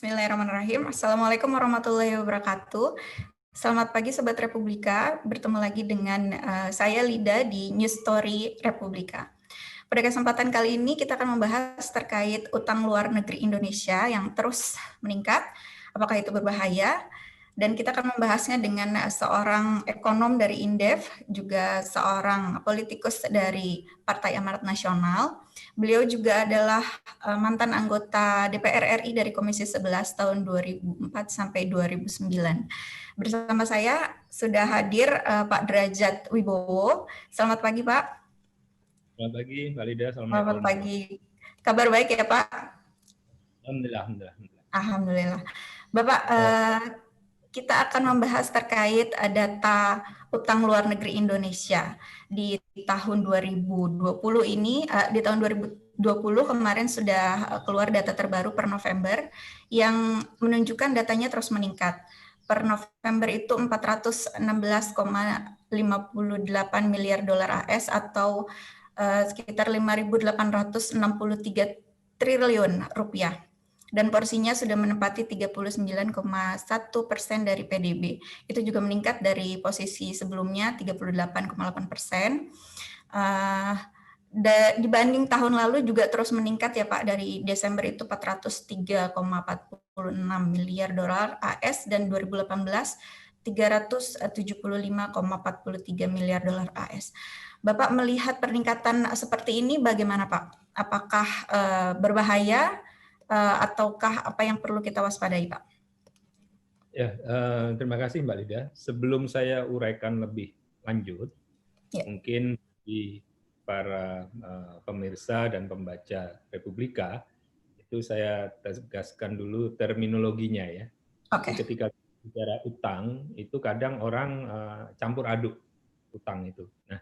Bismillahirrahmanirrahim. Assalamualaikum warahmatullahi wabarakatuh. Selamat pagi Sobat Republika, bertemu lagi dengan saya Lida di News Story Republika. Pada kesempatan kali ini kita akan membahas terkait utang luar negeri Indonesia yang terus meningkat, apakah itu berbahaya? Dan kita akan membahasnya dengan seorang ekonom dari Indef, juga seorang politikus dari Partai Amanat Nasional. Beliau juga adalah mantan anggota DPR RI dari Komisi 11 tahun 2004 sampai 2009. Bersama saya sudah hadir Pak Derajat Wibowo. Selamat pagi, Pak. Selamat pagi, Mbak Lida. Selamat pagi. Kabar baik ya, Pak? Alhamdulillah. Alhamdulillah. Bapak, kita akan membahas terkait data utang luar negeri Indonesia di tahun 2020 ini. Di tahun 2020 kemarin sudah keluar data terbaru per November yang menunjukkan datanya terus meningkat. Per November itu 416,58 miliar dolar AS atau sekitar 5.863 triliun rupiah. Dan porsinya sudah menempati 39,1% dari PDB. Itu juga meningkat dari posisi sebelumnya 38,8%. Dibanding tahun lalu juga terus meningkat ya Pak, dari Desember itu 403,46 miliar dolar AS dan 2018 375,43 miliar dolar AS. Bapak melihat peningkatan seperti ini bagaimana Pak? Apakah berbahaya ataukah apa yang perlu kita waspadai, Pak? Ya, terima kasih Mbak Lida. Sebelum saya uraikan lebih lanjut, mungkin di para pemirsa dan pembaca Republika, itu saya tegaskan dulu terminologinya ya. Oke. Ketika bicara utang, itu kadang orang campur aduk utang itu. Nah,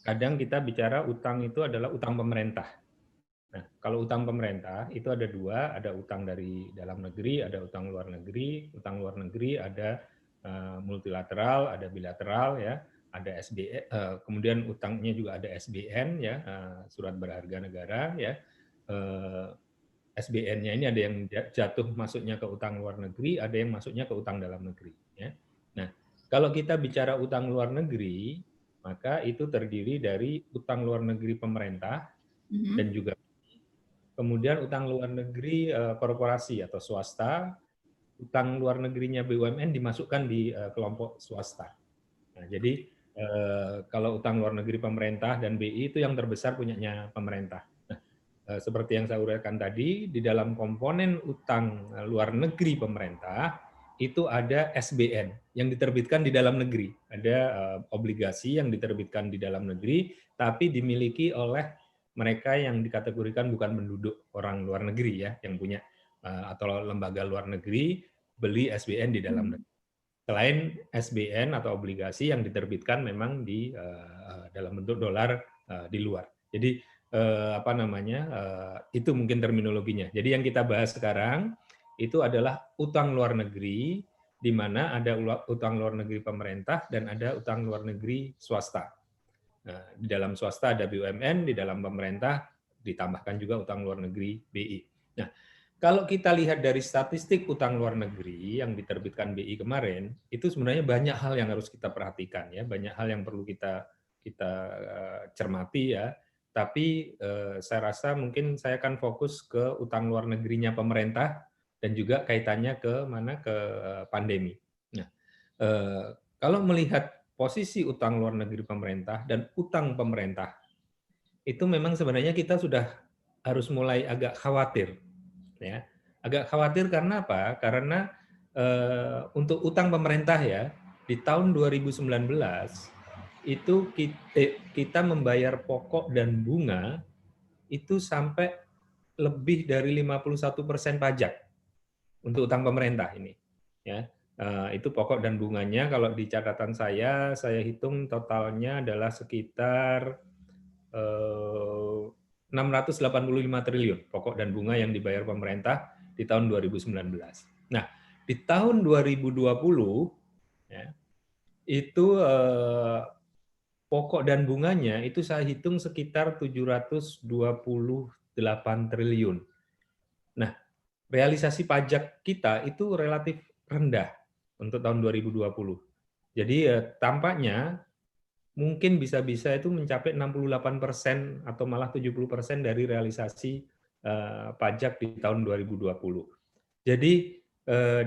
kadang kita bicara utang itu adalah utang pemerintah. Nah, kalau utang pemerintah itu ada dua, ada utang dari dalam negeri, ada utang luar negeri. Utang luar negeri ada multilateral, ada bilateral, ya, ada SBN. Kemudian utangnya juga ada SBN, ya, surat berharga negara, ya. SBN-nya ini ada yang jatuh masuknya ke utang luar negeri, ada yang masuknya ke utang dalam negeri. Ya. Nah, kalau kita bicara utang luar negeri, maka itu terdiri dari utang luar negeri pemerintah dan juga kemudian utang luar negeri korporasi atau swasta, utang luar negerinya BUMN dimasukkan di kelompok swasta. Nah, jadi kalau utang luar negeri pemerintah dan BI itu yang terbesar punyanya pemerintah. Nah, seperti yang saya uraikan tadi, di dalam komponen utang luar negeri pemerintah itu ada SBN yang diterbitkan di dalam negeri, ada obligasi yang diterbitkan di dalam negeri, tapi dimiliki oleh mereka yang dikategorikan bukan penduduk orang luar negeri ya, yang punya atau lembaga luar negeri beli SBN di dalam negeri. Selain SBN atau obligasi yang diterbitkan memang di dalam bentuk dolar di luar. Jadi apa namanya? Itu mungkin terminologinya. Jadi yang kita bahas sekarang itu adalah utang luar negeri, di mana ada utang luar negeri pemerintah dan ada utang luar negeri swasta. Nah, di dalam swasta ada BUMN, di dalam pemerintah ditambahkan juga utang luar negeri BI. Nah, kalau kita lihat dari statistik utang luar negeri yang diterbitkan BI kemarin, itu sebenarnya banyak hal yang harus kita perhatikan ya, banyak hal yang perlu kita cermati ya. Tapi saya rasa mungkin saya akan fokus ke utang luar negerinya pemerintah dan juga kaitannya ke pandemi. Nah, kalau melihat posisi utang luar negeri pemerintah dan utang pemerintah, itu memang sebenarnya kita sudah harus mulai agak khawatir. Ya. Agak khawatir karena apa? Karena untuk utang pemerintah ya, di tahun 2019 itu kita membayar pokok dan bunga itu sampai lebih dari 51% pajak untuk utang pemerintah ini. Ya. Itu pokok dan bunganya kalau di catatan saya hitung totalnya adalah sekitar 685 triliun pokok dan bunga yang dibayar pemerintah di tahun 2019. Nah, di tahun 2020 ya, itu pokok dan bunganya itu saya hitung sekitar 728 triliun. Nah, realisasi pajak kita itu relatif rendah untuk tahun 2020. Jadi tampaknya mungkin bisa-bisa itu mencapai 68% atau malah 70% dari realisasi pajak di tahun 2020. Jadi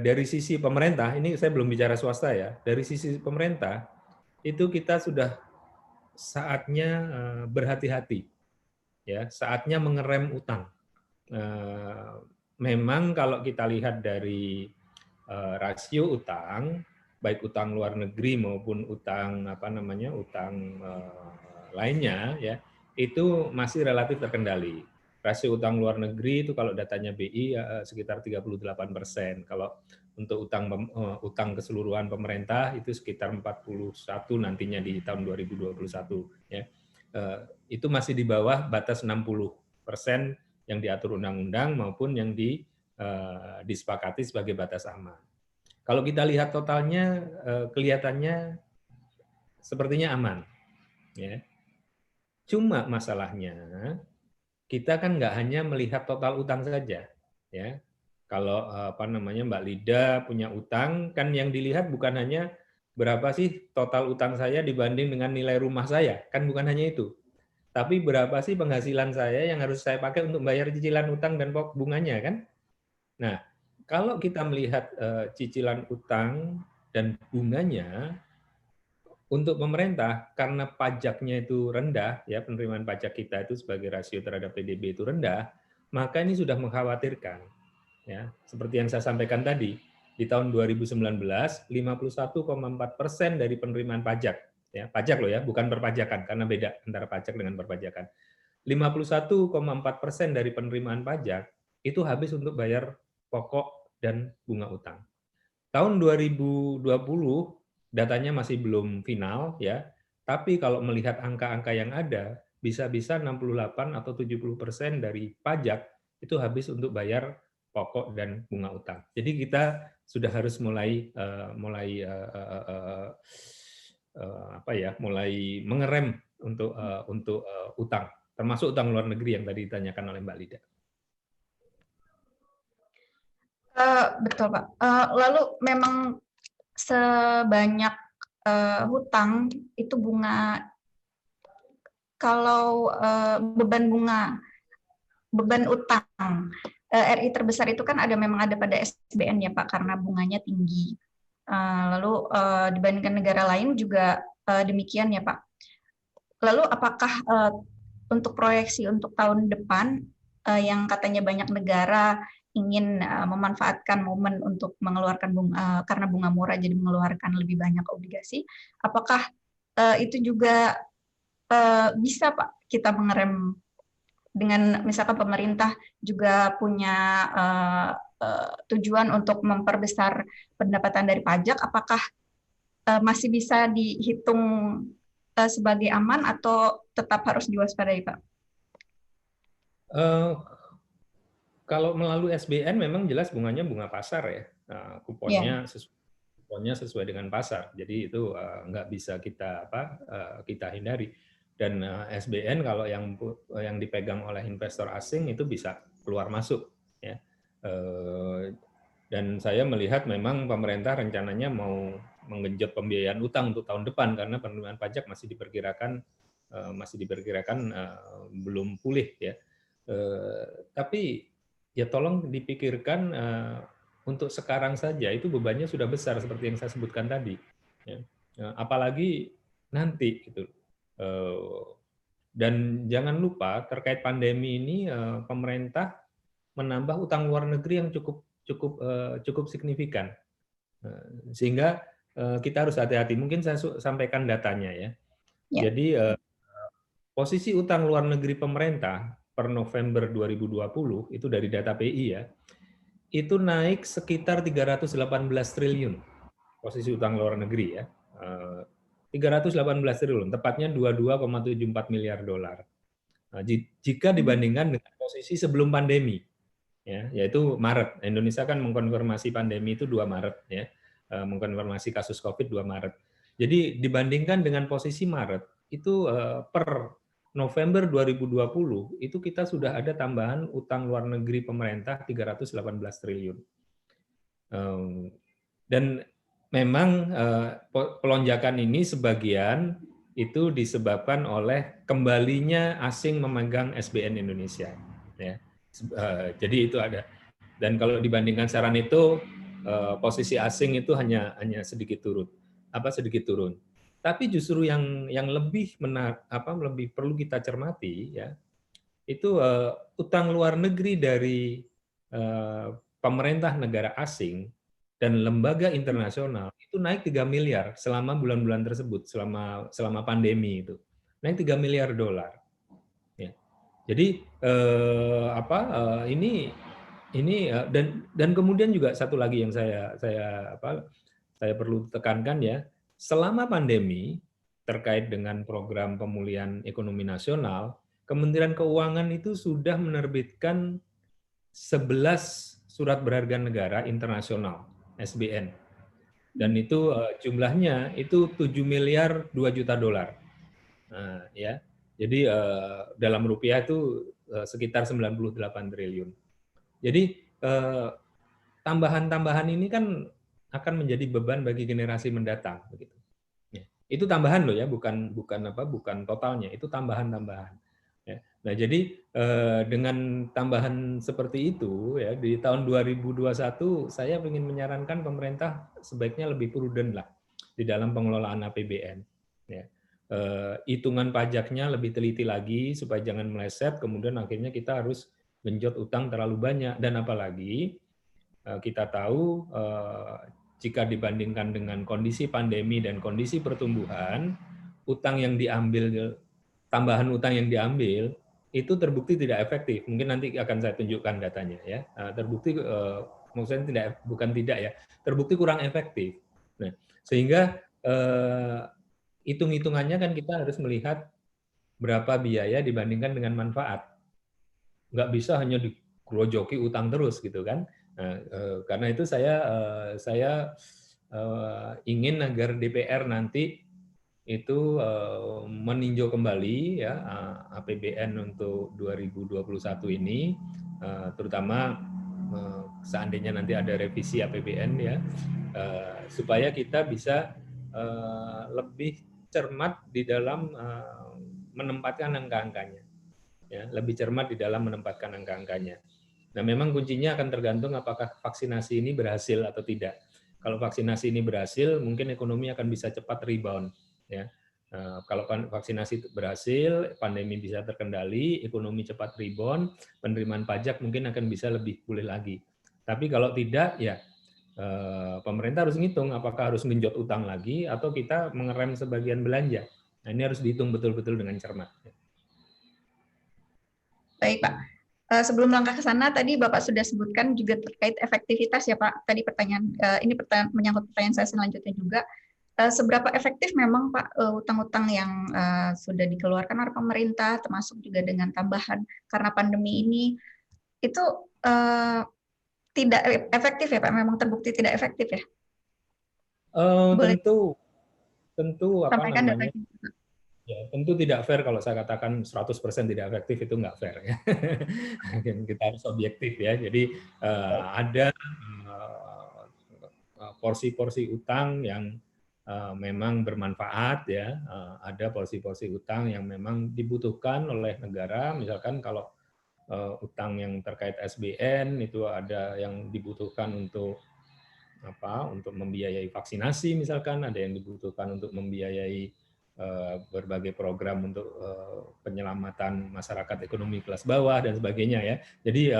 dari sisi pemerintah, ini saya belum bicara swasta ya, dari sisi pemerintah itu kita sudah saatnya berhati-hati, ya, saatnya mengerem utang. Memang kalau kita lihat dari rasio utang, baik utang luar negeri maupun utang utang lainnya, ya, itu masih relatif terkendali. Rasio utang luar negeri itu kalau datanya BI sekitar 38%. Kalau untuk utang keseluruhan pemerintah itu sekitar 41 nantinya di tahun 2021, ya. Itu masih di bawah batas 60% yang diatur undang-undang maupun yang disepakati sebagai batas aman. Kalau kita lihat totalnya, kelihatannya sepertinya aman, ya. Cuma masalahnya kita kan nggak hanya melihat total utang saja, ya. Kalau Mbak Lida punya utang, kan yang dilihat bukan hanya berapa sih total utang saya dibanding dengan nilai rumah saya, kan bukan hanya itu. Tapi berapa sih penghasilan saya yang harus saya pakai untuk bayar cicilan utang dan bunganya, kan? Nah, kalau kita melihat cicilan utang dan bunganya, untuk pemerintah karena pajaknya itu rendah, ya, penerimaan pajak kita itu sebagai rasio terhadap PDB itu rendah, maka ini sudah mengkhawatirkan, ya. Seperti yang saya sampaikan tadi, di tahun 2019 51,4% dari penerimaan pajak, ya, pajak loh ya, bukan perpajakan karena beda antara pajak dengan perpajakan. 51,4% dari penerimaan pajak itu habis untuk bayar pokok dan bunga utang. Tahun 2020 datanya masih belum final, ya, tapi kalau melihat angka-angka yang ada, bisa-bisa 68 atau 70% dari pajak itu habis untuk bayar pokok dan bunga utang. Jadi kita sudah harus mulai mulai mengerem untuk utang, termasuk utang luar negeri yang tadi ditanyakan oleh Mbak Lida. Betul, Pak. Lalu memang sebanyak hutang itu bunga, kalau beban utang RI terbesar itu kan memang ada pada SBN ya Pak, karena bunganya tinggi. Lalu dibandingkan negara lain juga demikian ya Pak. Lalu apakah untuk proyeksi untuk tahun depan yang katanya banyak negara ingin memanfaatkan momen untuk mengeluarkan karena bunga murah jadi mengeluarkan lebih banyak obligasi, apakah itu juga bisa Pak kita mengerem dengan misalkan pemerintah juga punya tujuan untuk memperbesar pendapatan dari pajak, apakah masih bisa dihitung sebagai aman atau tetap harus diwaspadai, Pak? Kalau melalui SBN memang jelas bunganya bunga pasar ya, kuponnya sesuai dengan pasar, jadi itu nggak bisa kita hindari. Dan SBN kalau yang dipegang oleh investor asing itu bisa keluar masuk, ya. Dan saya melihat memang pemerintah rencananya mau menggenjot pembiayaan utang untuk tahun depan karena penerimaan pajak masih diperkirakan belum pulih, ya. Tapi ya tolong dipikirkan untuk sekarang saja itu bebannya sudah besar seperti yang saya sebutkan tadi, ya. Apalagi nanti gitu. Dan jangan lupa terkait pandemi ini pemerintah menambah utang luar negeri yang cukup signifikan, sehingga kita harus hati-hati. Mungkin saya sampaikan datanya ya. Jadi posisi utang luar negeri pemerintah per November 2020 itu dari data PI ya, itu naik sekitar 318 triliun posisi utang luar negeri ya. 318 triliun, tepatnya 22,74 miliar dolar. Nah, jika dibandingkan dengan posisi sebelum pandemi, ya, yaitu Maret. Indonesia kan mengkonfirmasi pandemi itu 2 Maret, ya, mengkonfirmasi kasus COVID 2 Maret. Jadi dibandingkan dengan posisi Maret, itu per November 2020 itu kita sudah ada tambahan utang luar negeri pemerintah 318 triliun. Dan memang pelonjakan ini sebagian itu disebabkan oleh kembalinya asing memegang SBN Indonesia. Ya. Jadi itu ada. Dan kalau dibandingkan secara neto, posisi asing itu hanya sedikit turun. Tapi justru yang lebih lebih perlu kita cermati ya, itu utang luar negeri dari pemerintah negara asing dan lembaga internasional itu naik 3 miliar selama bulan-bulan tersebut, selama pandemi itu. Naik 3 miliar dolar. Ya. Jadi ini dan kemudian juga satu lagi yang saya perlu tekankan ya, selama pandemi terkait dengan program pemulihan ekonomi nasional, Kementerian Keuangan itu sudah menerbitkan 11 surat berharga negara internasional SBN. Dan itu jumlahnya itu 7 miliar 2 juta dolar. Nah, ya. Jadi dalam rupiah itu sekitar 98 triliun. Jadi tambahan-tambahan ini kan akan menjadi beban bagi generasi mendatang begitu. Ya. Itu tambahan loh ya, bukan totalnya, itu tambahan-tambahan. Ya. Nah, jadi dengan tambahan seperti itu ya di tahun 2021 saya ingin menyarankan pemerintah sebaiknya lebih prudent lah di dalam pengelolaan APBN. Ya. Hitungan pajaknya lebih teliti lagi supaya jangan meleset, kemudian akhirnya kita harus genjot utang terlalu banyak, dan apalagi kita tahu jika dibandingkan dengan kondisi pandemi dan kondisi pertumbuhan, tambahan utang yang diambil itu terbukti tidak efektif. Mungkin nanti akan saya tunjukkan datanya ya. Terbukti maksudnya terbukti kurang efektif. Nah, sehingga hitung-hitungannya kan kita harus melihat berapa biaya dibandingkan dengan manfaat. Nggak bisa hanya digrojoki utang terus gitu kan. Nah, karena itu saya ingin agar DPR nanti itu meninjau kembali ya APBN untuk 2021 ini, terutama seandainya nanti ada revisi APBN ya, supaya kita bisa lebih cermat di dalam menempatkan angka-angkanya, ya, lebih cermat di dalam menempatkan angka-angkanya. Nah, memang kuncinya akan tergantung apakah vaksinasi ini berhasil atau tidak. Kalau vaksinasi ini berhasil, mungkin ekonomi akan bisa cepat rebound. Ya, kalau vaksinasi berhasil, pandemi bisa terkendali, ekonomi cepat rebound, penerimaan pajak mungkin akan bisa lebih pulih lagi. Tapi kalau tidak, ya pemerintah harus ngitung apakah harus mengenjot utang lagi atau kita mengerem sebagian belanja. Nah, ini harus dihitung betul-betul dengan cermat. Baik, Pak. Sebelum langkah ke sana, tadi Bapak sudah sebutkan juga terkait efektivitas ya Pak. Tadi ini menyangkut pertanyaan saya selanjutnya juga. Seberapa efektif memang Pak utang-utang yang sudah dikeluarkan oleh pemerintah, termasuk juga dengan tambahan karena pandemi ini, itu tidak efektif ya Pak? Memang terbukti tidak efektif ya? Boleh Tentu apa sampaikan namanya? datanya. Ya, tentu tidak fair kalau saya katakan 100% tidak efektif, itu nggak fair ya. Kita harus objektif ya. Jadi ada porsi-porsi utang yang memang bermanfaat ya. Ada porsi-porsi utang yang memang dibutuhkan oleh negara. Misalkan kalau utang yang terkait SBN itu ada yang dibutuhkan untuk untuk membiayai vaksinasi, misalkan ada yang dibutuhkan untuk membiayai berbagai program untuk penyelamatan masyarakat ekonomi kelas bawah dan sebagainya ya. Jadi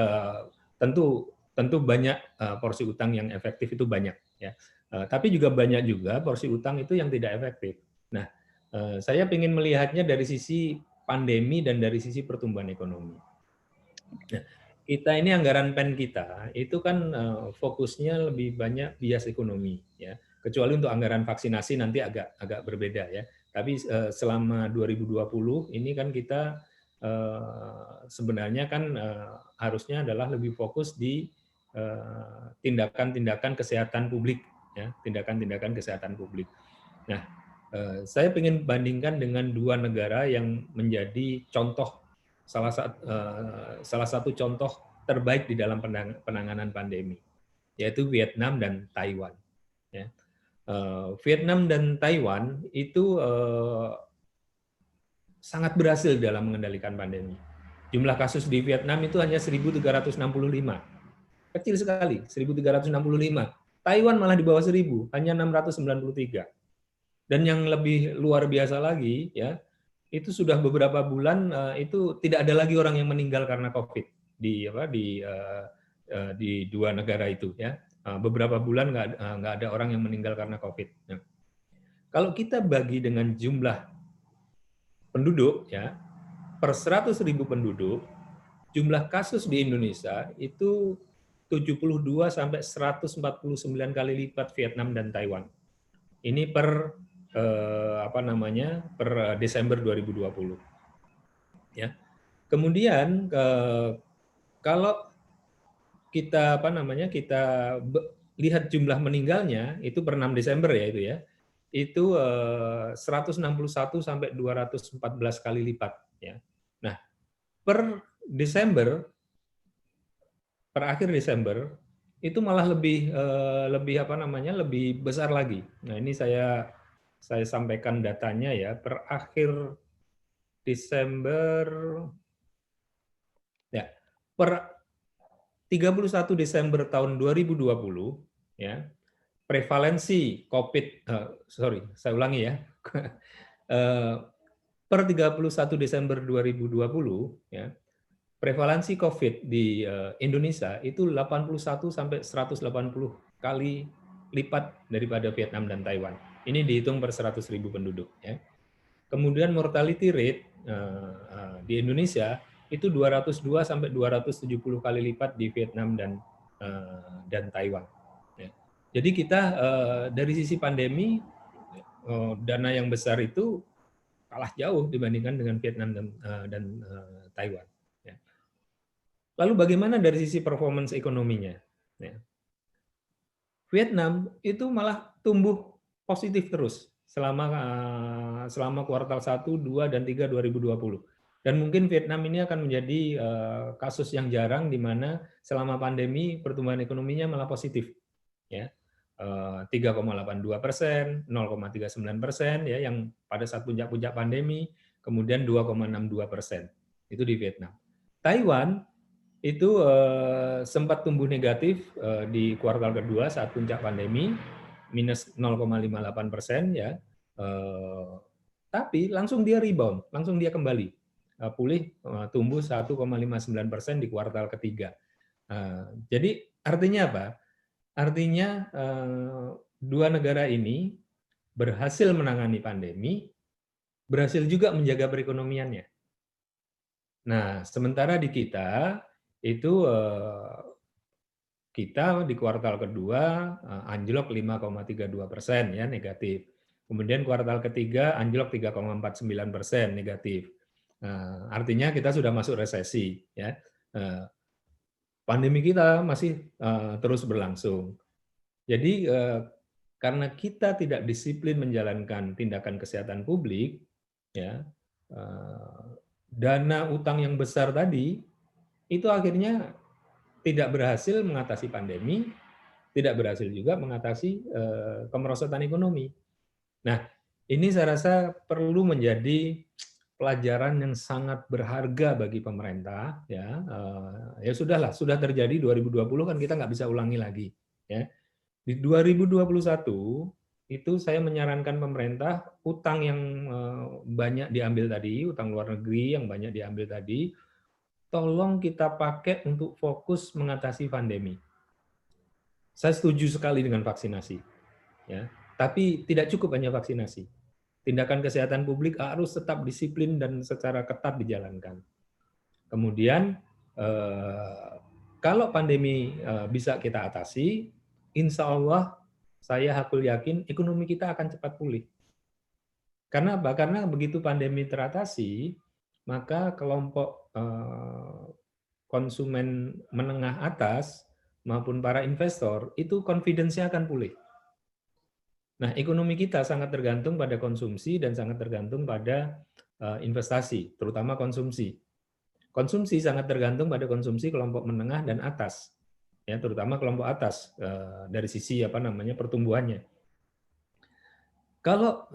tentu banyak porsi utang yang efektif, itu banyak ya. Tapi juga banyak juga porsi utang itu yang tidak efektif. Nah, saya ingin melihatnya dari sisi pandemi dan dari sisi pertumbuhan ekonomi. Nah, kita ini anggaran PEN kita itu kan fokusnya lebih banyak bias ekonomi ya. Kecuali untuk anggaran vaksinasi nanti agak berbeda ya. Tapi selama 2020 ini kan kita sebenarnya kan harusnya adalah lebih fokus di tindakan-tindakan kesehatan publik ya, tindakan-tindakan kesehatan publik. Nah, Saya ingin bandingkan dengan dua negara yang menjadi contoh salah satu contoh terbaik di dalam penanganan pandemi, yaitu Vietnam dan Taiwan. Ya. Vietnam dan Taiwan itu sangat berhasil dalam mengendalikan pandemi. Jumlah kasus di Vietnam itu hanya 1.365. Kecil sekali, 1.365. Taiwan malah di bawah 1.000, hanya 693. Dan yang lebih luar biasa lagi, ya, itu sudah beberapa bulan itu tidak ada lagi orang yang meninggal karena COVID di dua negara itu, ya. Beberapa bulan nggak ada orang yang meninggal karena COVID. Nah, kalau kita bagi dengan jumlah penduduk, ya, per 100.000 penduduk, jumlah kasus di Indonesia itu 72 sampai 149 kali lipat Vietnam dan Taiwan. Ini per per Desember 2020. Ya. Kemudian kalau kita kita lihat jumlah meninggalnya itu per 6 Desember ya itu ya. Itu 161 sampai 214 kali lipat ya. Nah, per Desember, per akhir Desember itu malah lebih lebih besar lagi. Nah, ini saya sampaikan datanya ya, per akhir Desember ya, per 31 Desember tahun 2020 ya, prevalensi COVID saya ulangi ya. Per 31 Desember 2020 ya, prevalensi COVID di Indonesia itu 81 sampai 180 kali lipat daripada Vietnam dan Taiwan. Ini dihitung per 100.000 penduduk. Ya. Kemudian mortality rate di Indonesia itu 202 sampai 270 kali lipat di Vietnam dan Taiwan. Ya. Jadi kita dari sisi pandemi dana yang besar itu kalah jauh dibandingkan dengan Vietnam dan Taiwan. Ya. Lalu bagaimana dari sisi performance ekonominya? Ya. Vietnam itu malah tumbuh positif terus selama kuartal 1, 2, dan 3 2020. Dan mungkin Vietnam ini akan menjadi kasus yang jarang di mana selama pandemi pertumbuhan ekonominya malah positif. Ya. 3,82%, 0,39% ya yang pada saat puncak-puncak pandemi, kemudian 2,62%. Itu di Vietnam. Taiwan itu sempat tumbuh negatif di kuartal kedua saat puncak pandemi, minus 0,58% ya. Tapi langsung dia rebound, langsung dia kembali pulih, tumbuh 1,59% di kuartal ketiga. Jadi artinya apa? Artinya dua negara ini berhasil menangani pandemi, berhasil juga menjaga perekonomiannya. Nah, sementara di kita itu kita di kuartal kedua anjlok 5,32% ya negatif. Kemudian kuartal ketiga anjlok 3,49% negatif. Artinya kita sudah masuk resesi ya. Pandemi kita masih terus berlangsung. Jadi karena kita tidak disiplin menjalankan tindakan kesehatan publik, ya dana utang yang besar tadi itu akhirnya tidak berhasil mengatasi pandemi, tidak berhasil juga mengatasi kemerosotan ekonomi. Nah, ini saya rasa perlu menjadi pelajaran yang sangat berharga bagi pemerintah. Ya sudahlah, sudah terjadi 2020 kan kita nggak bisa ulangi lagi. Ya. Di 2021 itu saya menyarankan pemerintah utang yang banyak diambil tadi, utang luar negeri yang banyak diambil tadi, tolong kita pakai untuk fokus mengatasi pandemi. Saya setuju sekali dengan vaksinasi, ya. Tapi tidak cukup hanya vaksinasi. Tindakan kesehatan publik harus tetap disiplin dan secara ketat dijalankan. Kemudian kalau pandemi bisa kita atasi, insya Allah saya hakul yakin ekonomi kita akan cepat pulih. Karena apa? Karena begitu pandemi teratasi, maka kelompok konsumen menengah atas maupun para investor itu confidence-nya akan pulih. Nah, ekonomi kita sangat tergantung pada konsumsi dan sangat tergantung pada investasi, terutama konsumsi. Konsumsi sangat tergantung pada konsumsi kelompok menengah dan atas, ya, terutama kelompok atas dari sisi pertumbuhannya. Kalau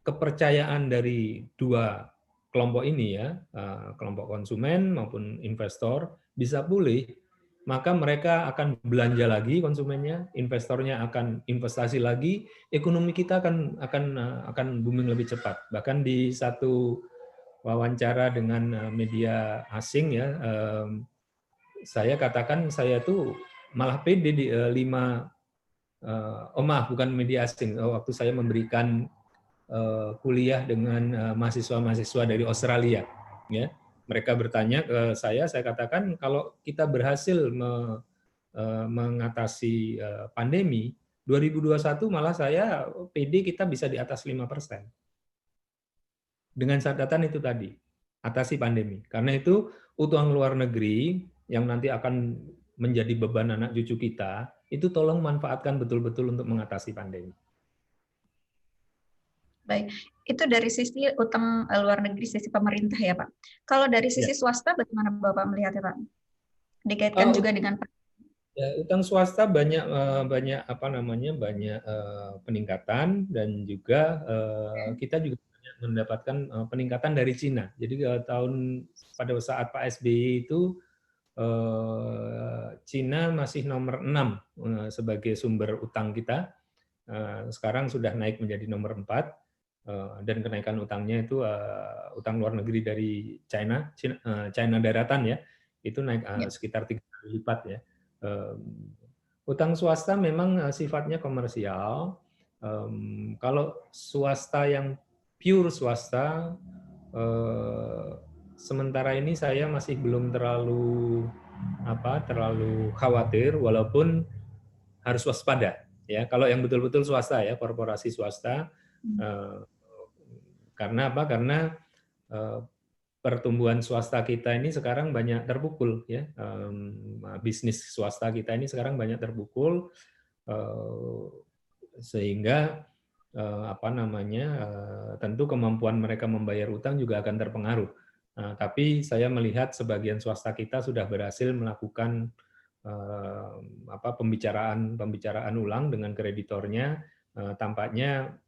kepercayaan dari dua kelompok ini, ya, kelompok konsumen maupun investor, bisa pulih, maka mereka akan belanja lagi konsumennya, investornya akan investasi lagi, ekonomi kita akan booming lebih cepat. Bahkan di satu wawancara dengan media asing, ya, saya katakan saya tuh malah pede di maaf, bukan media asing, waktu saya memberikan kuliah dengan mahasiswa-mahasiswa dari Australia, ya. Mereka bertanya ke saya katakan kalau kita berhasil mengatasi pandemi 2021, malah saya PD kita bisa di atas 5%. Dengan catatan itu tadi, atasi pandemi. Karena itu utang luar negeri yang nanti akan menjadi beban anak cucu kita, itu tolong manfaatkan betul-betul untuk mengatasi pandemi. Baik, itu dari sisi utang luar negeri, sisi pemerintah ya Pak. Kalau dari sisi swasta, bagaimana Bapak melihatnya Pak? Dikaitkan juga dengan ya, utang swasta banyak peningkatan, dan juga kita juga banyak mendapatkan peningkatan dari Cina. Jadi pada saat Pak SBY itu Cina masih nomor 6 sebagai sumber utang kita. Sekarang sudah naik menjadi nomor 4, dan kenaikan utangnya itu utang luar negeri dari China daratan, ya, itu naik sekitar 3 kali lipat, ya. Utang swasta memang sifatnya komersial. Kalau swasta yang pure swasta, sementara ini saya masih belum terlalu khawatir, walaupun harus waspada, ya. Kalau yang betul-betul swasta, ya, korporasi swasta, karena apa? Karena pertumbuhan swasta kita ini sekarang banyak terpukul, ya. Bisnis swasta kita ini sekarang banyak terpukul, sehingga tentu kemampuan mereka membayar utang juga akan terpengaruh. Tapi saya melihat sebagian swasta kita sudah berhasil melakukan pembicaraan ulang dengan kreditornya, tampaknya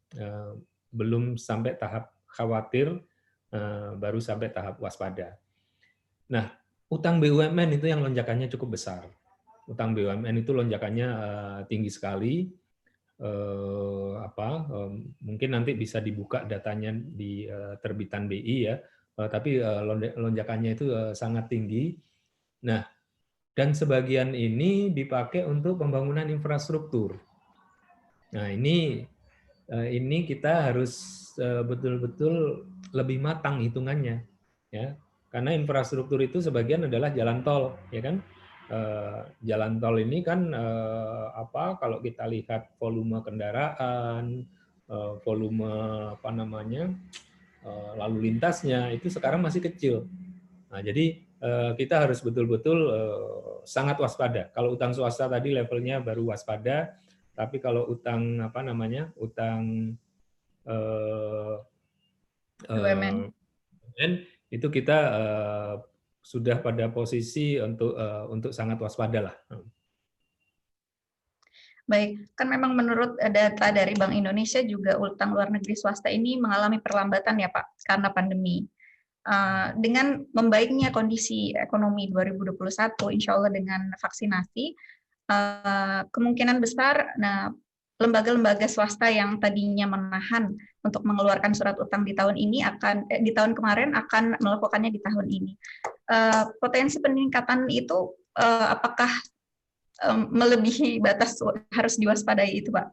belum sampai tahap khawatir, baru sampai tahap waspada. Nah, utang BUMN itu yang lonjakannya cukup besar. Utang BUMN itu lonjakannya tinggi sekali. Mungkin nanti bisa dibuka datanya di terbitan BI, ya. Tapi lonjakannya itu sangat tinggi. Nah, dan sebagian ini dipakai untuk pembangunan infrastruktur. Nah, ini kita harus betul-betul lebih matang hitungannya, ya. Karena infrastruktur itu sebagian adalah jalan tol, ya kan? Jalan tol ini kan kalau kita lihat volume kendaraan, volume lalu lintasnya itu sekarang masih kecil. Nah, jadi kita harus betul-betul sangat waspada. Kalau utang swasta tadi levelnya baru waspada, tapi kalau utang utang BUMN. itu kita sudah pada posisi untuk sangat waspada lah. Baik, kan memang menurut data dari Bank Indonesia juga utang luar negeri swasta ini mengalami perlambatan, ya Pak, karena pandemi. Dengan membaiknya kondisi ekonomi 2021, insya Allah dengan vaksinasi, kemungkinan besar lembaga-lembaga swasta yang tadinya menahan untuk mengeluarkan surat utang di tahun ini di tahun kemarin akan melakukannya di tahun ini. Potensi peningkatan itu apakah melebihi batas harus diwaspadai itu, Pak?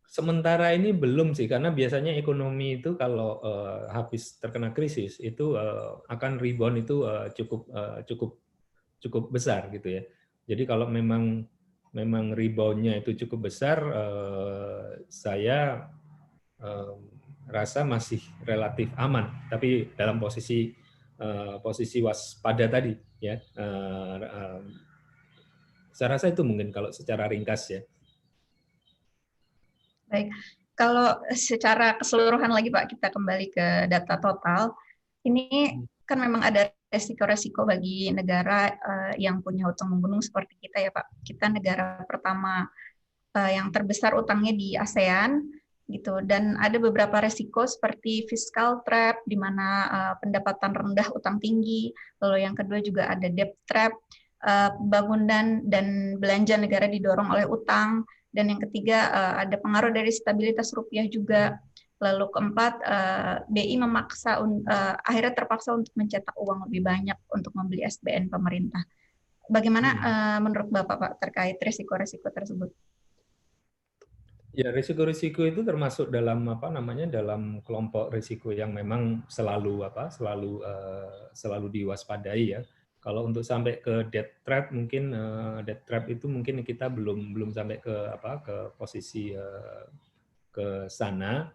Sementara ini belum sih, karena biasanya ekonomi itu kalau habis terkena krisis itu akan rebound itu cukup besar, gitu ya. Jadi kalau memang reboundnya itu cukup besar, saya rasa masih relatif aman. Tapi dalam posisi waspada tadi, ya. Saya rasa itu mungkin kalau secara ringkas ya. Baik, kalau secara keseluruhan lagi Pak, kita kembali ke data total. Ini kan memang ada resiko-resiko bagi negara yang punya utang membunuh seperti kita ya Pak. Kita negara pertama yang terbesar utangnya di ASEAN gitu, dan ada beberapa resiko seperti fiscal trap di mana pendapatan rendah utang tinggi, lalu yang kedua juga ada debt trap, pembangunan dan belanja negara didorong oleh utang, dan yang ketiga ada pengaruh dari stabilitas rupiah juga. Lalu keempat, BI akhirnya terpaksa untuk mencetak uang lebih banyak untuk membeli SBN pemerintah. Bagaimana menurut Bapak Pak terkait risiko-risiko tersebut? Ya, risiko-risiko itu termasuk dalam apa namanya, dalam kelompok risiko yang memang selalu diwaspadai ya. Kalau untuk sampai ke debt trap mungkin debt trap itu mungkin kita belum sampai ke posisi ke sana.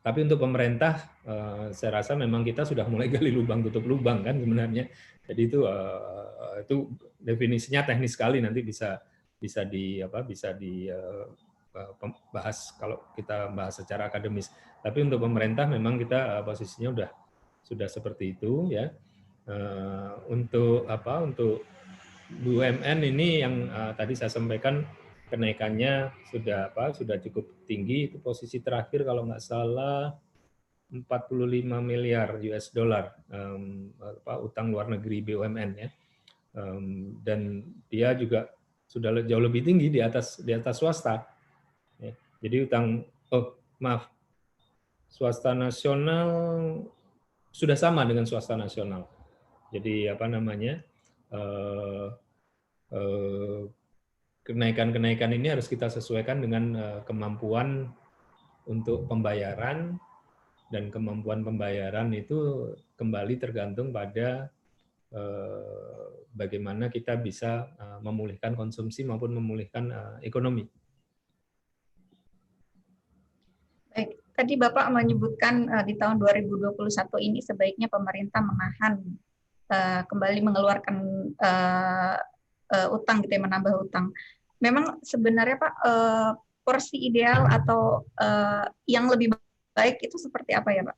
Tapi untuk pemerintah saya rasa memang kita sudah mulai gali lubang tutup lubang kan sebenarnya. Jadi itu definisinya teknis sekali, nanti bisa bahas kalau kita bahas secara akademis. Tapi untuk pemerintah memang kita posisinya sudah seperti itu ya. Untuk BUMN ini yang tadi saya sampaikan kenaikannya sudah cukup tinggi, itu posisi terakhir kalau nggak salah 45 miliar US dollar utang luar negeri BUMN ya. Dan dia juga sudah jauh lebih tinggi di atas swasta. Jadi swasta nasional sudah sama dengan swasta nasional. Jadi kenaikan-kenaikan ini harus kita sesuaikan dengan kemampuan untuk pembayaran, dan kemampuan pembayaran itu kembali tergantung pada bagaimana kita bisa memulihkan konsumsi maupun memulihkan ekonomi. Baik, tadi Bapak menyebutkan di tahun 2021 ini sebaiknya pemerintah menahan kembali mengeluarkan utang gitu ya, menambah utang. Memang sebenarnya Pak porsi ideal atau yang lebih baik itu seperti apa ya Pak?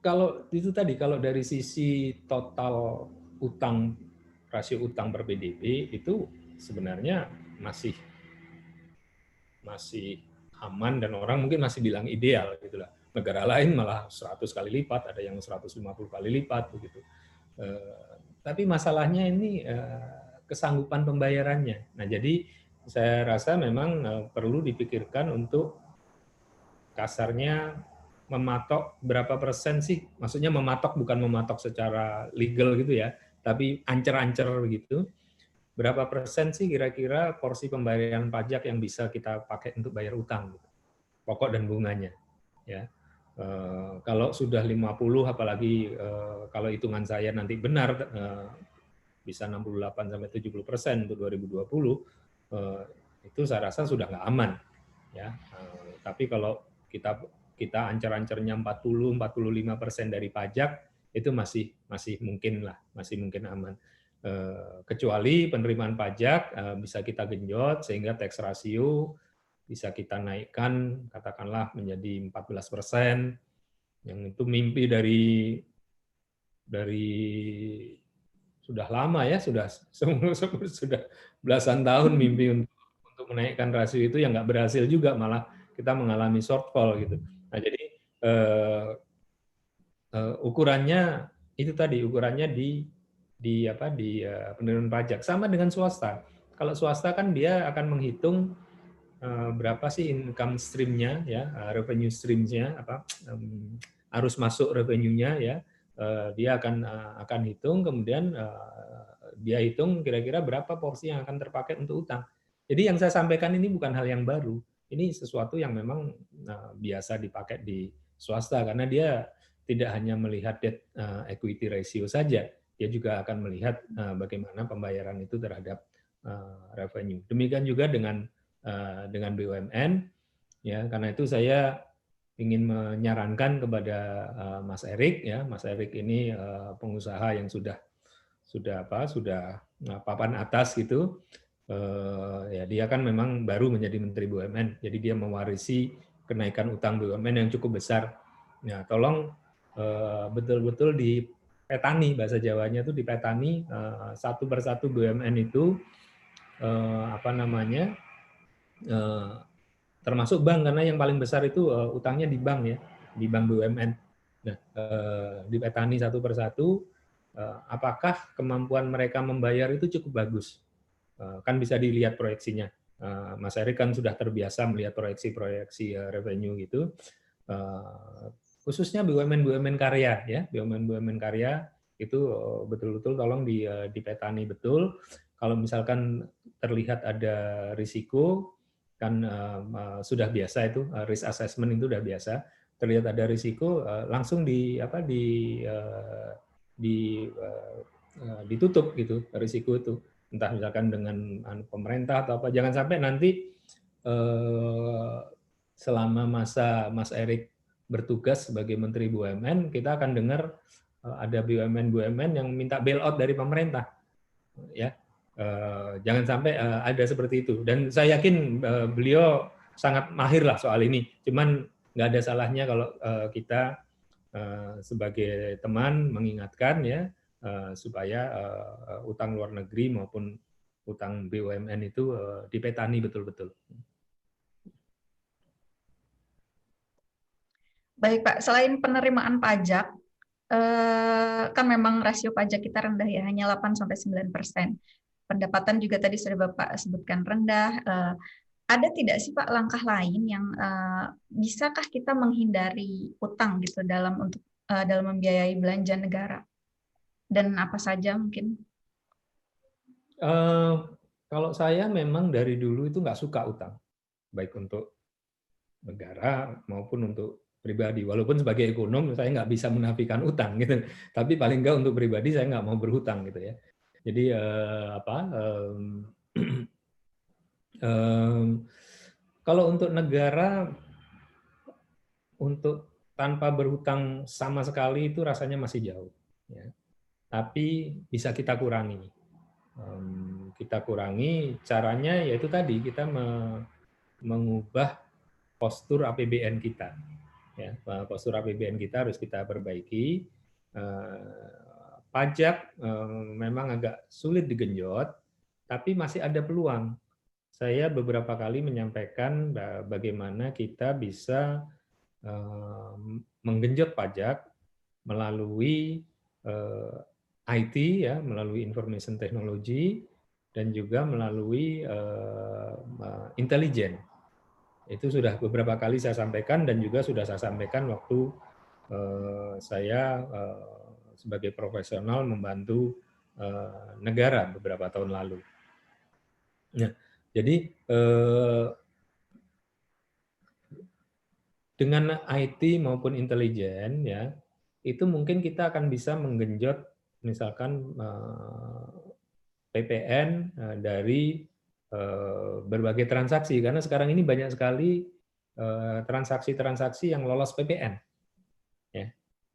Kalau itu tadi, kalau dari sisi total utang, rasio utang per PDB itu sebenarnya masih aman, dan orang mungkin masih bilang ideal gitulah. Negara lain malah 100 kali lipat, ada yang 150 kali lipat begitu. Tapi masalahnya ini kesanggupan pembayarannya. Nah, jadi saya rasa memang perlu dipikirkan untuk kasarnya mematok berapa persen sih, maksudnya mematok bukan mematok secara legal gitu ya, tapi ancer-ancer begitu. Berapa persen sih kira-kira porsi pembayaran pajak yang bisa kita pakai untuk bayar utang, gitu, pokok dan bunganya, ya. Kalau sudah 50, apalagi kalau hitungan saya nanti benar, bisa 68-70% untuk 2020, itu saya rasa sudah nggak aman, ya. Tapi kalau kita ancar-ancarnya 40-45% dari pajak, itu masih mungkin aman. Kecuali penerimaan pajak bisa kita genjot sehingga tax ratio bisa kita naikkan katakanlah menjadi 14%, yang itu mimpi dari sudah lama ya, sudah belasan tahun mimpi untuk menaikkan rasio itu, yang nggak berhasil juga, malah kita mengalami shortfall gitu. Nah, jadi ukurannya itu tadi, ukurannya di penerimaan pajak. Sama dengan swasta. Kalau swasta kan dia akan menghitung berapa sih income stream-nya ya, revenue stream-nya arus masuk revenue-nya ya. Dia akan hitung, kemudian dia hitung kira-kira berapa porsi yang akan terpakai untuk utang. Jadi yang saya sampaikan ini bukan hal yang baru. Ini sesuatu yang memang biasa dipakai di swasta, karena dia tidak hanya melihat debt equity ratio saja, dia juga akan melihat bagaimana pembayaran itu terhadap revenue. Demikian juga dengan BUMN, ya. Karena itu saya ingin menyarankan kepada Mas Erik, ya. Mas Erik ini pengusaha yang sudah papan atas gitu. Ya dia kan memang baru menjadi Menteri BUMN, jadi dia mewarisi kenaikan utang BUMN yang cukup besar. Nah, tolong betul-betul dipetani, bahasa Jawanya itu dipetani satu persatu BUMN itu termasuk bank, karena yang paling besar itu utangnya di bank, ya, di bank BUMN. Nah, dipetani satu persatu, apakah kemampuan mereka membayar itu cukup bagus. Kan bisa dilihat proyeksinya. Mas Erik kan sudah terbiasa melihat proyeksi-proyeksi revenue gitu. Khususnya BUMN karya, ya, BUMN karya itu betul-betul tolong dipetani betul. Kalau misalkan terlihat ada risiko, kan sudah biasa itu, risk assessment itu sudah biasa. Terlihat ada risiko, langsung ditutup gitu risiko itu. Entah misalkan dengan pemerintah atau apa. Jangan sampai nanti selama masa Mas Erik bertugas sebagai Menteri BUMN, kita akan dengar ada BUMN yang minta bailout dari pemerintah, ya. Jangan sampai ada seperti itu. Dan saya yakin beliau sangat mahir lah soal ini. Cuman nggak ada salahnya kalau kita sebagai teman mengingatkan, ya, supaya utang luar negeri maupun utang BUMN itu dipetani betul-betul. Baik Pak, selain penerimaan pajak, kan memang rasio pajak kita rendah ya, hanya 8-9%. Pendapatan juga tadi sudah Bapak sebutkan rendah. Ada tidak sih Pak langkah lain yang bisakah kita menghindari utang gitu dalam membiayai belanja negara? Dan apa saja mungkin? Kalau saya memang dari dulu itu nggak suka utang, baik untuk negara maupun untuk pribadi. Walaupun sebagai ekonom saya nggak bisa menafikan utang gitu, tapi paling nggak untuk pribadi saya nggak mau berhutang gitu, ya. Jadi kalau untuk negara, untuk tanpa berhutang sama sekali itu rasanya masih jauh, ya. Tapi bisa kita kurangi. Kita kurangi caranya yaitu tadi kita mengubah postur APBN kita, ya. Postur APBN kita harus kita perbaiki. Pajak memang agak sulit digenjot, tapi masih ada peluang. Saya beberapa kali menyampaikan bagaimana kita bisa menggenjot pajak melalui IT, ya, melalui information technology, dan juga melalui intelijen. Itu sudah beberapa kali saya sampaikan dan juga sudah saya sampaikan waktu saya sebagai profesional membantu negara beberapa tahun lalu. Nah, jadi dengan IT maupun intelijen, ya, itu mungkin kita akan bisa menggenjot misalkan PPN dari berbagai transaksi, karena sekarang ini banyak sekali transaksi-transaksi yang lolos PPN, ya.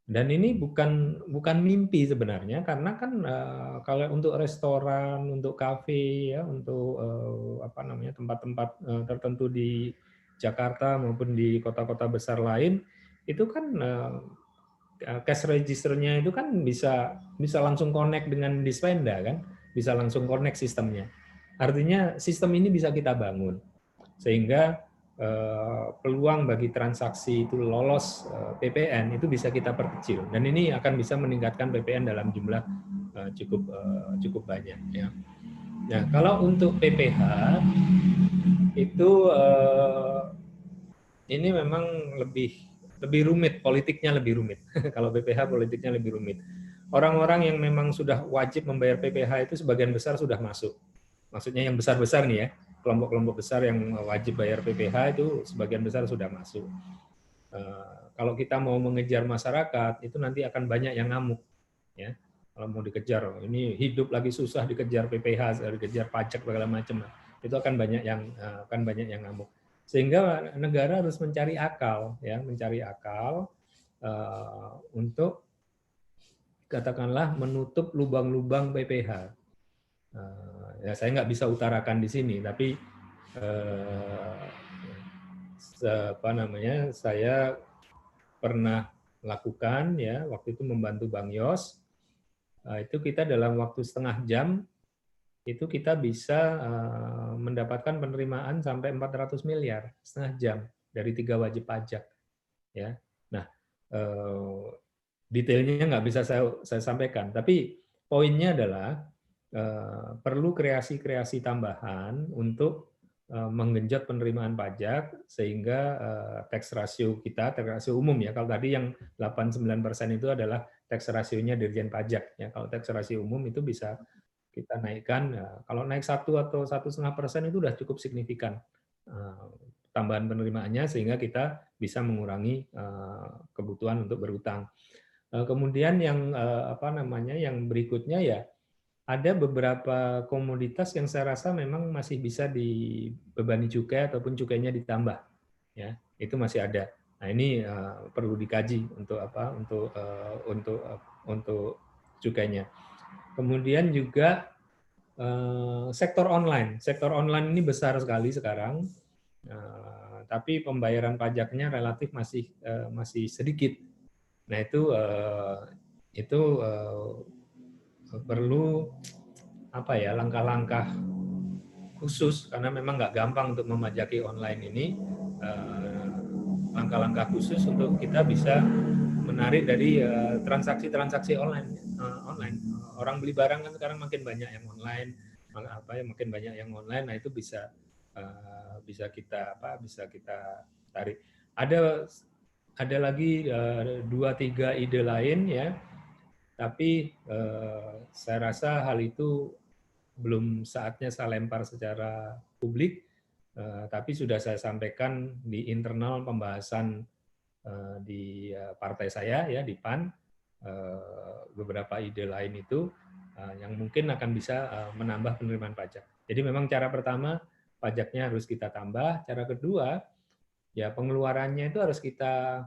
Dan ini bukan mimpi sebenarnya, karena kan kalau untuk restoran, untuk kafe, ya, untuk tempat-tempat tertentu di Jakarta maupun di kota-kota besar lain, itu kan cash register-nya itu kan bisa langsung connect dengan Dispenda, kan, bisa langsung connect sistemnya. Artinya sistem ini bisa kita bangun sehingga peluang bagi transaksi itu lolos PPN itu bisa kita perkecil, dan ini akan bisa meningkatkan PPN dalam jumlah cukup banyak, ya. Nah, kalau untuk PPH itu ini memang lebih rumit, politiknya lebih rumit. Kalau PPH politiknya lebih rumit. Orang-orang yang memang sudah wajib membayar PPH itu sebagian besar sudah masuk. Maksudnya yang besar-besar nih, ya, kelompok-kelompok besar yang wajib bayar PPH itu sebagian besar sudah masuk. Kalau kita mau mengejar masyarakat, itu nanti akan banyak yang ngamuk, ya. Kalau mau dikejar, ini hidup lagi susah dikejar PPH, dikejar pajak segala macam, itu akan banyak yang ngamuk. Sehingga negara harus mencari akal, ya, mencari akal untuk katakanlah menutup lubang-lubang PPh. Ya saya nggak bisa utarakan di sini, tapi apa namanya, saya pernah lakukan, ya, waktu itu membantu Bang Yos. Itu kita dalam waktu setengah jam itu kita bisa mendapatkan penerimaan sampai 400 miliar setengah jam dari 3 wajib pajak, ya. Nah, detailnya nggak bisa saya sampaikan, tapi poinnya adalah perlu kreasi-kreasi tambahan untuk menggenjot penerimaan pajak sehingga tax ratio kita, tax ratio umum, ya. Kalau tadi yang 89% itu adalah tax ratio-nya Dirjen Pajak, ya. Kalau tax ratio umum itu bisa kita naikkan, ya. Kalau naik 1 atau 1,5% itu sudah cukup signifikan tambahan penerimaannya, sehingga kita bisa mengurangi kebutuhan untuk berutang. Kemudian yang apa namanya, yang berikutnya, ya, ada beberapa komoditas yang saya rasa memang masih bisa dibebani cukai ataupun cukainya ditambah, ya, itu masih ada. Nah, ini perlu dikaji untuk apa, untuk cukainya. Kemudian juga sektor online ini besar sekali sekarang, tapi pembayaran pajaknya relatif masih sedikit. Nah, itu perlu apa ya, langkah-langkah khusus, karena memang nggak gampang untuk memajaki online ini. Langkah-langkah khusus untuk kita bisa menarik dari transaksi-transaksi online. Orang beli barang kan sekarang makin banyak yang online, makin banyak yang online. Nah, itu bisa kita tarik. Ada lagi 2-3 ide lain, ya. Tapi saya rasa hal itu belum saatnya saya lempar secara publik, tapi sudah saya sampaikan di internal pembahasan di partai saya, ya, di PAN, beberapa ide lain itu yang mungkin akan bisa menambah penerimaan pajak. Jadi memang cara pertama pajaknya harus kita tambah, cara kedua, ya, pengeluarannya itu harus kita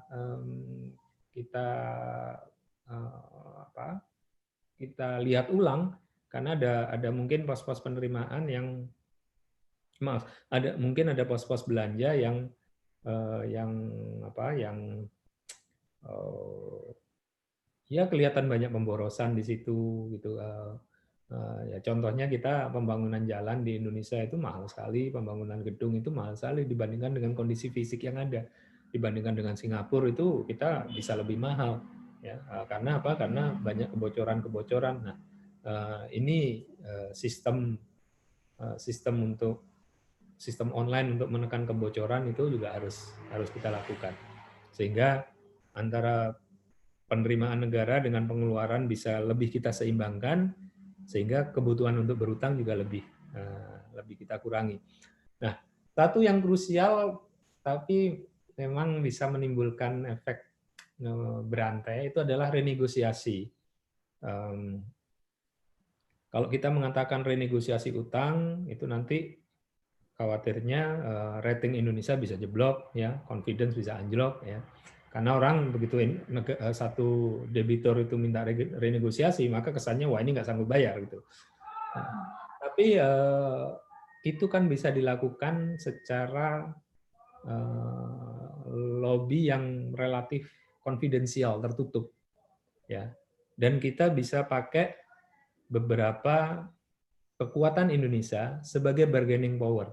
lihat ulang, karena ada mungkin pos-pos penerimaan yang mungkin ada pos-pos belanja yang ya kelihatan banyak pemborosan di situ, gitu. Ya, contohnya kita pembangunan jalan di Indonesia itu mahal sekali, pembangunan gedung itu mahal sekali dibandingkan dengan kondisi fisik yang ada. Dibandingkan dengan Singapura itu kita bisa lebih mahal, ya. Karena apa? Karena banyak kebocoran-kebocoran. Nah, ini sistem online untuk menekan kebocoran itu juga harus kita lakukan, sehingga antara penerimaan negara dengan pengeluaran bisa lebih kita seimbangkan, sehingga kebutuhan untuk berutang juga lebih kita kurangi. Nah, satu yang krusial tapi memang bisa menimbulkan efek berantai itu adalah renegosiasi. Kalau kita mengatakan renegosiasi utang, itu nanti khawatirnya rating Indonesia bisa jeblok, ya, confidence bisa anjlok, ya. Karena orang begitu satu debitur itu minta renegosiasi, maka kesannya wah ini nggak sanggup bayar, gitu. Nah, tapi itu kan bisa dilakukan secara lobby yang relatif konfidensial, tertutup, ya. Dan kita bisa pakai beberapa kekuatan Indonesia sebagai bargaining power.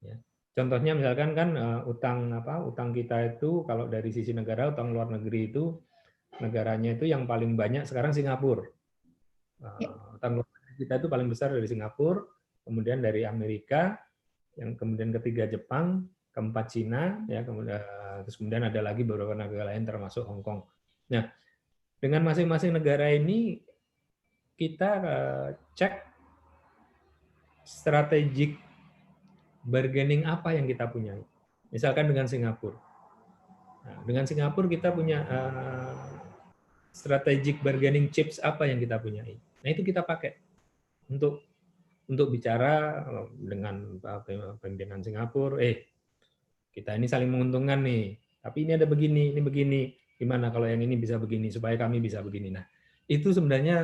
Ya. Contohnya misalkan kan utang kita itu kalau dari sisi negara, utang luar negeri itu negaranya itu yang paling banyak sekarang Singapura. Utang luar negeri kita itu paling besar dari Singapura, kemudian dari Amerika, yang kemudian ketiga Jepang, keempat Cina, ya, kemudian ada lagi beberapa negara lain termasuk Hong Kong. Nah, dengan masing-masing negara ini kita cek strategik bargaining apa yang kita punya. Misalkan dengan Singapura. Nah, dengan Singapura kita punya strategic bargaining chips apa yang kita punya. Nah, itu kita pakai untuk bicara dengan pimpinan Singapura. Kita ini saling menguntungkan nih, tapi ini ada begini, ini begini. Gimana kalau yang ini bisa begini, supaya kami bisa begini. Nah, itu sebenarnya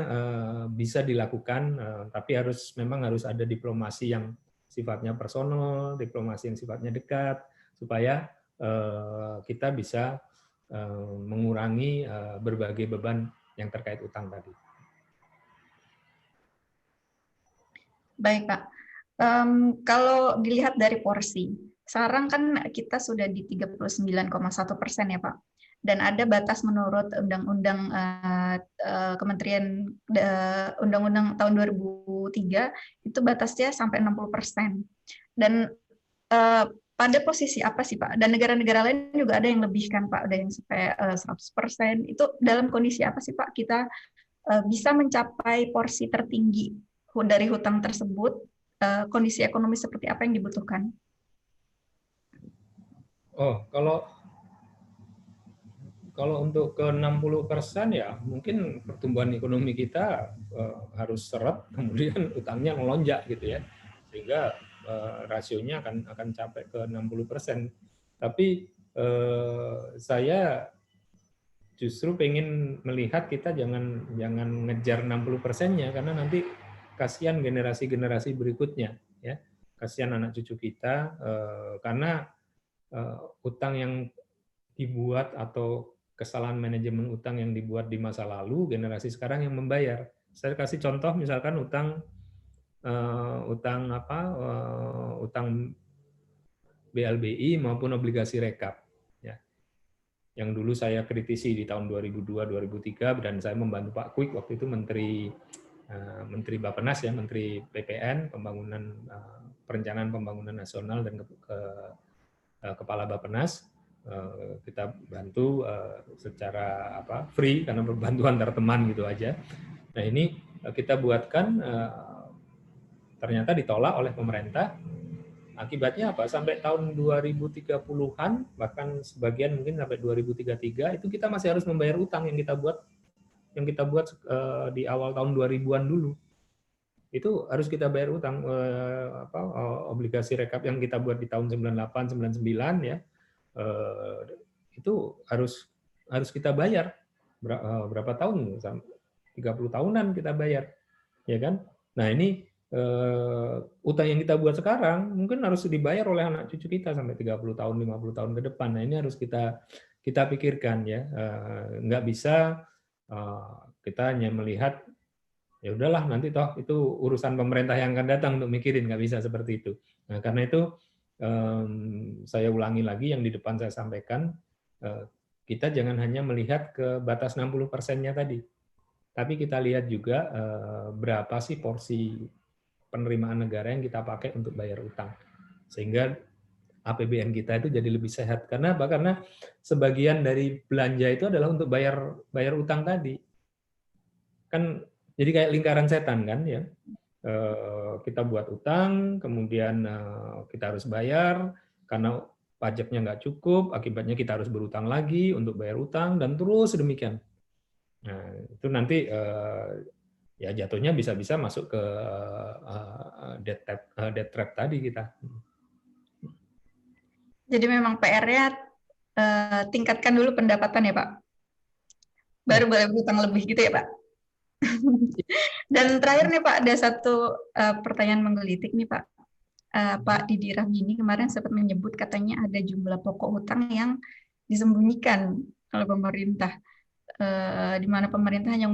bisa dilakukan, tapi memang harus ada diplomasi yang sifatnya personal, diplomasi yang sifatnya dekat, supaya kita bisa mengurangi berbagai beban yang terkait utang tadi. Baik, Pak. Kalau dilihat dari porsi, sekarang kan kita sudah di 39,1% ya, Pak. Dan ada batas menurut Undang-Undang Kementerian Undang-Undang tahun 2003 itu batasnya sampai 60%. Dan pada posisi apa sih, Pak? Dan negara-negara lain juga ada yang lebih kan, Pak, ada yang sampai 100%. Itu dalam kondisi apa sih, Pak, kita bisa mencapai porsi tertinggi dari hutang tersebut, kondisi ekonomi seperti apa yang dibutuhkan? Oh, kalau untuk ke 60% ya mungkin pertumbuhan ekonomi kita harus seret, kemudian utangnya melonjak gitu ya, sehingga rasionya akan capai ke 60%. Tapi saya justru pengen melihat kita jangan ngejar 60%-nya, karena nanti kasihan generasi-generasi berikutnya ya, kasihan anak cucu kita, karena utang yang dibuat atau kesalahan manajemen utang yang dibuat di masa lalu, generasi sekarang yang membayar. Saya kasih contoh misalkan utang BLBI maupun obligasi rekap. Ya. Yang dulu saya kritisi di tahun 2002-2003 dan saya membantu Pak Kwik waktu itu Menteri Bappenas ya, Menteri PPN, Perencanaan Pembangunan Nasional dan Kepala Bappenas. Kita bantu secara free karena bantuan antar teman gitu aja. Nah ini kita buatkan, ternyata ditolak oleh pemerintah. Akibatnya apa? Sampai tahun 2030-an, bahkan sebagian mungkin sampai 2033 itu kita masih harus membayar utang yang kita buat di awal tahun 2000-an dulu. Itu harus kita bayar utang, obligasi rekap yang kita buat di tahun 98, 99 ya. Itu harus kita bayar berapa tahun, 30 tahunan kita bayar, ya kan? Nah ini utang yang kita buat sekarang mungkin harus dibayar oleh anak cucu kita sampai 30 tahun, 50 tahun ke depan. Nah ini harus kita pikirkan ya, nggak bisa kita hanya melihat ya udahlah nanti toh itu urusan pemerintah yang akan datang untuk mikirin, nggak bisa seperti itu. Nah karena itu saya ulangi lagi yang di depan saya sampaikan, kita jangan hanya melihat ke batas 60%-nya tadi, tapi kita lihat juga berapa sih porsi penerimaan negara yang kita pakai untuk bayar utang, sehingga APBN kita itu jadi lebih sehat. Karena apa? Karena sebagian dari belanja itu adalah untuk bayar utang tadi. Kan jadi kayak lingkaran setan kan ya. Kita buat utang, kemudian kita harus bayar, karena pajaknya nggak cukup, akibatnya kita harus berutang lagi untuk bayar utang, dan terus demikian. Nah, itu nanti ya jatuhnya bisa-bisa masuk ke debt trap tadi kita. Jadi memang PR-nya tingkatkan dulu pendapatan ya, Pak. Baru boleh berutang lebih gitu ya, Pak. Dan terakhir nih Pak, ada satu pertanyaan menggelitik nih Pak. Pak Didi Rahmini kemarin sempat menyebut katanya ada jumlah pokok hutang yang disembunyikan oleh pemerintah, di mana pemerintah hanya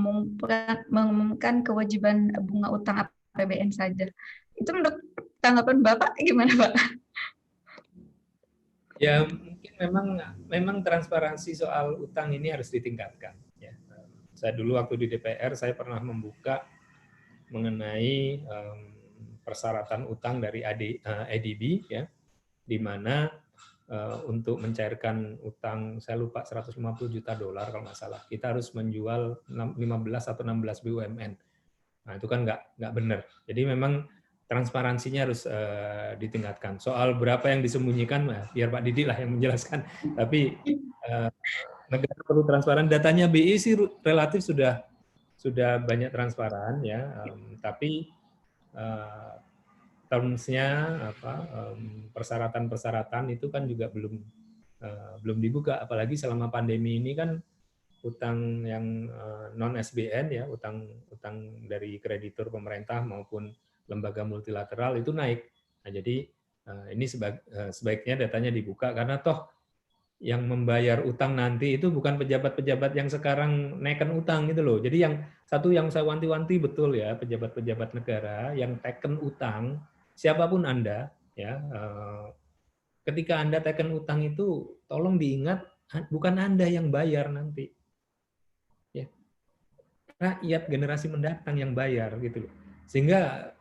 mengumumkan kewajiban bunga utang APBN saja. Itu menurut tanggapan Bapak gimana Pak? Ya mungkin memang transparansi soal utang ini harus ditingkatkan. Ya. Saya dulu waktu di DPR saya pernah membuka mengenai persyaratan utang dari ADB ya, di mana untuk mencairkan utang saya lupa $150 juta kalau nggak salah, kita harus menjual 15 atau 16 BUMN. Nah itu kan nggak benar. Jadi memang transparansinya harus ditingkatkan. Soal berapa yang disembunyikan, biar Pak Didi lah yang menjelaskan. Tapi negara perlu transparan. Datanya BI sih relatif sudah banyak transparan ya. Tapi terms-nya, persyaratan-persyaratan itu kan juga belum dibuka, apalagi selama pandemi ini kan utang yang non SBN ya, utang dari kreditur pemerintah maupun lembaga multilateral itu naik. Nah, jadi ini sebaiknya datanya dibuka, karena toh yang membayar utang nanti itu bukan pejabat-pejabat yang sekarang naikkan utang gitu loh. Jadi yang saya wanti-wanti betul ya, pejabat-pejabat negara yang teken utang, siapapun Anda ya, ketika Anda teken utang itu tolong diingat bukan Anda yang bayar nanti. Ya. Rakyat generasi mendatang yang bayar gitu loh. Sehingga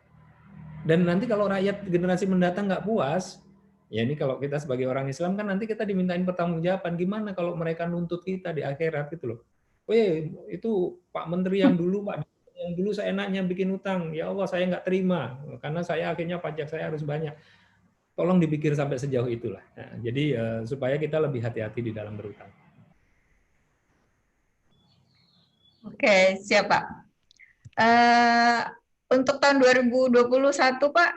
dan nanti kalau rakyat generasi mendatang nggak puas, ya ini kalau kita sebagai orang Islam kan nanti kita dimintain pertanggungjawaban, gimana kalau mereka nuntut kita di akhirat gitu loh. Weh, itu Pak Menteri yang dulu, Pak yang dulu saya enaknya bikin utang, ya Allah saya nggak terima, karena saya akhirnya pajak saya harus banyak. Tolong dipikir sampai sejauh itulah. Nah, jadi supaya kita lebih hati-hati di dalam berutang. Oke, siap Pak. Untuk tahun 2021 Pak,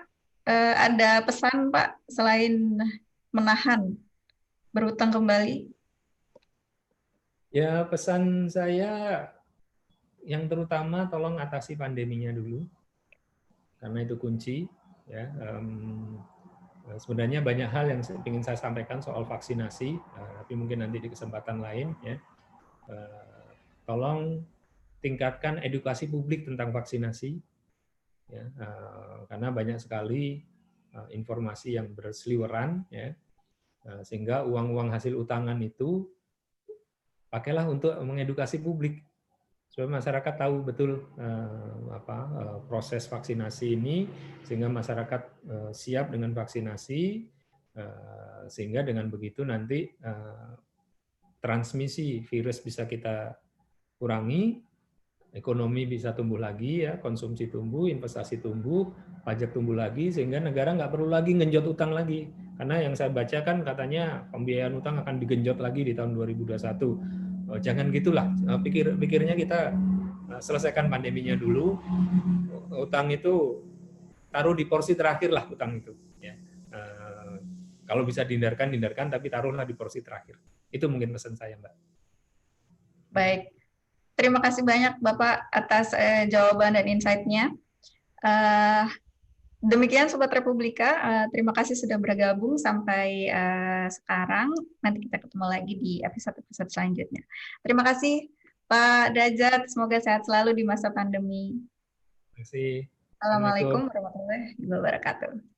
ada pesan Pak selain menahan berutang kembali? Ya pesan saya yang terutama tolong atasi pandeminya dulu, karena itu kunci. Ya, sebenarnya banyak hal yang ingin saya sampaikan soal vaksinasi, tapi mungkin nanti di kesempatan lain. Ya, tolong tingkatkan edukasi publik tentang vaksinasi, ya, karena banyak sekali informasi yang berseliweran, ya, sehingga uang-uang hasil utangan itu pakailah untuk mengedukasi publik supaya masyarakat tahu betul proses vaksinasi ini, sehingga masyarakat siap dengan vaksinasi, sehingga dengan begitu nanti transmisi virus bisa kita kurangi, ekonomi bisa tumbuh lagi, ya, konsumsi tumbuh, investasi tumbuh, pajak tumbuh lagi, sehingga negara nggak perlu lagi ngenjot utang lagi. Karena yang saya baca kan katanya pembiayaan utang akan digenjot lagi di tahun 2021. Jangan gitulah, pikirnya kita selesaikan pandeminya dulu, utang itu taruh di porsi terakhir lah utang itu. Ya. Kalau bisa dihindarkan, tapi taruhlah di porsi terakhir. Itu mungkin pesan saya, Mbak. Baik, terima kasih banyak Bapak atas jawaban dan insight-nya. Demikian Sobat Republika, terima kasih sudah bergabung sampai sekarang. Nanti kita ketemu lagi di episode-episode selanjutnya. Terima kasih Pak Derajat, semoga sehat selalu di masa pandemi. Terima kasih. Assalamualaikum warahmatullahi wabarakatuh.